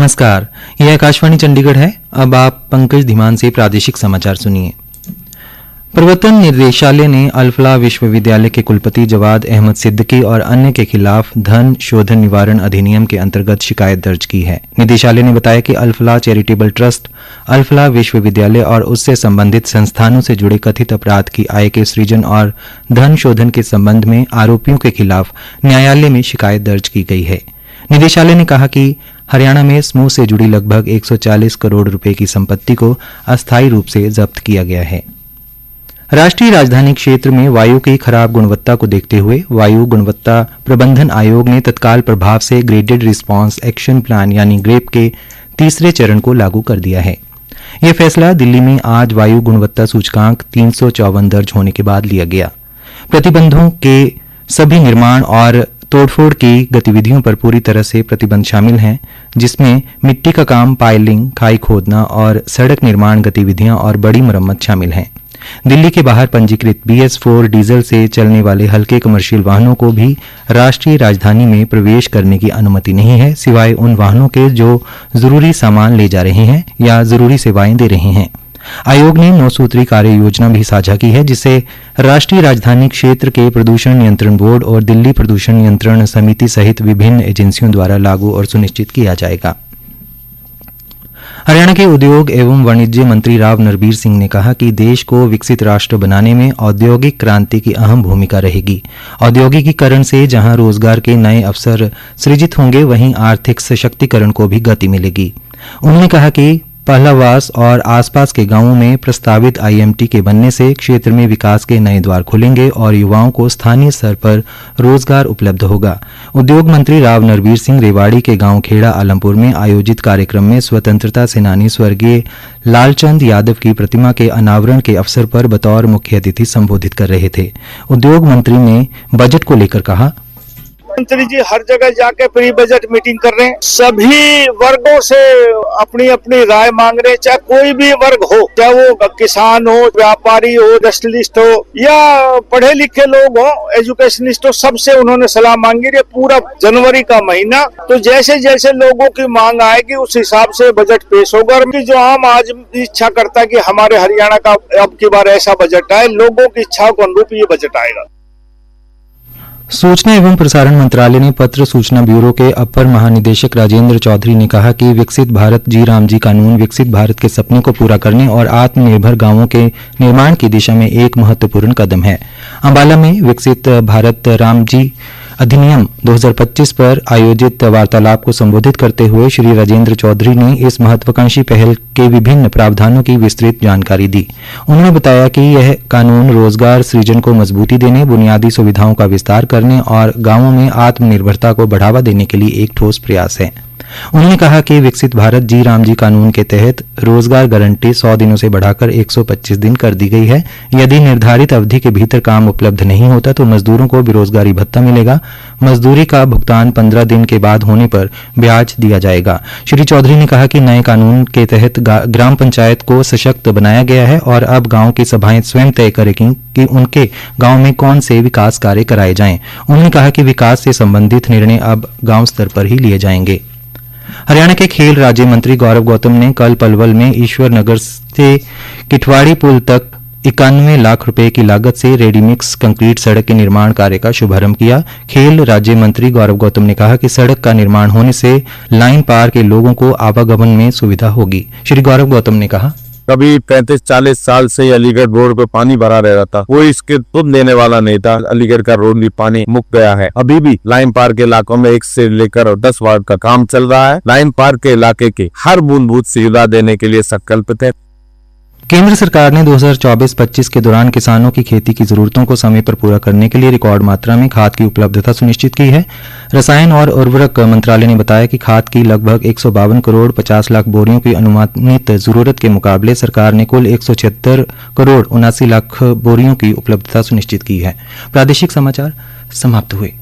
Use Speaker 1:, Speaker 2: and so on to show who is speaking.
Speaker 1: नमस्कार, यह आकाशवाणी चंडीगढ़ है। अब आप पंकज धीमान से प्रादेशिक समाचार सुनिए। प्रवर्तन निदेशालय ने अल-फलाह विश्वविद्यालय के कुलपति जवाद अहमद सिद्दीकी और अन्य के खिलाफ धन शोधन निवारण अधिनियम के अंतर्गत शिकायत दर्ज की है। निदेशालय ने बताया कि अल-फलाह चैरिटेबल ट्रस्ट, अल-फलाह विश्वविद्यालय और उससे संबंधित संस्थानों से जुड़े कथित अपराध की आय के सृजन और धन शोधन के संबंध में आरोपियों के खिलाफ न्यायालय में शिकायत दर्ज की गई है। निदेशालय ने कहा कि हरियाणा में समूह से जुड़ी लगभग 140 करोड़ रुपए की संपत्ति को अस्थायी रूप से जब्त किया गया है। राष्ट्रीय राजधानी क्षेत्र में वायु की खराब गुणवत्ता को देखते हुए वायु गुणवत्ता प्रबंधन आयोग ने तत्काल प्रभाव से ग्रेडेड रिस्पांस एक्शन प्लान यानी ग्रेप के तीसरे चरण को लागू कर दिया है। यह फैसला दिल्ली में आज वायु गुणवत्ता सूचकांक 354 दर्ज होने के बाद लिया गया। प्रतिबंधों के सभी निर्माण और तोड़फोड़ की गतिविधियों पर पूरी तरह से प्रतिबंध शामिल हैं, जिसमें मिट्टी का काम, पाइलिंग, खाई खोदना और सड़क निर्माण गतिविधियां और बड़ी मरम्मत शामिल हैं। दिल्ली के बाहर पंजीकृत BS4 डीजल से चलने वाले हल्के कमर्शियल वाहनों को भी राष्ट्रीय राजधानी में प्रवेश करने की अनुमति नहीं है, सिवाय उन वाहनों के जो जरूरी सामान ले जा रहे हैं या जरूरी सेवाएं दे रहे हैं। आयोग ने 9 सूत्री कार्य योजना भी साझा की है, जिसे राष्ट्रीय राजधानी क्षेत्र के प्रदूषण नियंत्रण बोर्ड और दिल्ली प्रदूषण नियंत्रण समिति सहित विभिन्न एजेंसियों द्वारा लागू और सुनिश्चित किया जाएगा। हरियाणा के उद्योग एवं वाणिज्य मंत्री राव नरबीर सिंह ने कहा कि देश को विकसित राष्ट्र बनाने में औद्योगिक क्रांति की अहम भूमिका रहेगी। औद्योगिकीकरण से जहां रोजगार के नए अवसर सृजित होंगे, वहीं आर्थिक सशक्तिकरण को भी गति मिलेगी। उन्होंने कहा कि पहलावास और आसपास के गांवों में प्रस्तावित IMT के बनने से क्षेत्र में विकास के नए द्वार खुलेंगे और युवाओं को स्थानीय स्तर पर रोजगार उपलब्ध होगा। उद्योग मंत्री राव नरबीर सिंह रेवाड़ी के गांव खेड़ा आलमपुर में आयोजित कार्यक्रम में स्वतंत्रता सेनानी स्वर्गीय लालचंद यादव की प्रतिमा के अनावरण के अवसर पर बतौर मुख्य अतिथि संबोधित कर रहे थे। उद्योग मंत्री ने बजट को लेकर कहा,
Speaker 2: मंत्री जी हर जगह जाके प्री बजट मीटिंग कर रहे हैं, सभी वर्गों से अपनी अपनी राय मांग रहे हैं, चाहे कोई भी वर्ग हो, चाहे वो किसान हो, व्यापारी हो, इंडस्ट्रियलिस्ट हो या पढ़े लिखे लोग हो, एजुकेशनिस्ट हो, सबसे उन्होंने सलाह मांगी है। पूरा जनवरी का महीना, तो जैसे जैसे लोगों की मांग आएगी उस हिसाब से बजट पेश होगा। और जो आम आज इच्छा करता है कि हमारे हरियाणा का अब की बार ऐसा बजट आए, लोगों की इच्छाओं के अनुरूप ये बजट आएगा।
Speaker 1: सूचना एवं प्रसारण मंत्रालय ने पत्र सूचना ब्यूरो के अपर महानिदेशक राजेंद्र चौधरी ने कहा कि विकसित भारत जी राम जी कानून विकसित भारत के सपने को पूरा करने और आत्मनिर्भर गांवों के निर्माण की दिशा में एक महत्वपूर्ण कदम है। अंबाला में विकसित भारत राम जी अधिनियम 2025 पर आयोजित वार्तालाप को संबोधित करते हुए श्री राजेंद्र चौधरी ने इस महत्वाकांक्षी पहल के विभिन्न प्रावधानों की विस्तृत जानकारी दी। उन्होंने बताया कि यह कानून रोजगार सृजन को मजबूती देने, बुनियादी सुविधाओं का विस्तार करने और गांवों में आत्मनिर्भरता को बढ़ावा देने के लिए एक ठोस प्रयास है। उन्होंने कहा कि विकसित भारत जी राम जी कानून के तहत रोजगार गारंटी 100 दिनों से बढ़ाकर 125 दिन कर दी गई है। यदि निर्धारित अवधि के भीतर काम उपलब्ध नहीं होता तो मजदूरों को बेरोजगारी भत्ता मिलेगा। मजदूरी का भुगतान 15 दिन के बाद होने पर ब्याज दिया जाएगा। श्री चौधरी ने कहा कि नए कानून के तहत ग्राम पंचायत को सशक्त बनाया गया है और अब गांव की सभाएं स्वयं तय करेंगी कि उनके गांव में कौन से विकास कार्य कराए जाएं। उन्होंने कहा कि विकास से संबंधित निर्णय अब गांव स्तर पर ही लिए जाएंगे। हरियाणा के खेल राज्य मंत्री गौरव गौतम ने कल पलवल में ईश्वर नगर से किठवाड़ी पुल तक 91 लाख रुपए की लागत से रेडीमिक्स कंक्रीट सड़क के निर्माण कार्य का शुभारंभ किया। खेल राज्य मंत्री गौरव गौतम ने कहा कि सड़क का निर्माण होने से लाइन पार के लोगों को आवागमन में सुविधा होगी। श्री गौरव गौतम ने कहा,
Speaker 3: कभी 35-40 साल से अलीगढ़ रोड पे पानी भरा रह रहा था, कोई इसके तुम देने वाला नहीं था। अलीगढ़ का रोड भी पानी मुक्त गया है। अभी भी लाइन पार के इलाकों में 1 से लेकर 10 वार्ड का काम चल रहा है। लाइन पार के इलाके के हर बूंद-बूंद सुविधा देने के लिए संकल्पित है।
Speaker 1: केंद्र सरकार ने 2024-25 के दौरान किसानों की खेती की जरूरतों को समय पर पूरा करने के लिए रिकॉर्ड मात्रा में खाद की उपलब्धता सुनिश्चित की है। रसायन और उर्वरक मंत्रालय ने बताया कि खाद की लगभग 152 करोड़ 50 लाख बोरियों की अनुमानित जरूरत के मुकाबले सरकार ने कुल 176 करोड़ 79 लाख बोरियों की उपलब्धता सुनिश्चित की है। प्रादेशिक समाचार समाप्त हुए।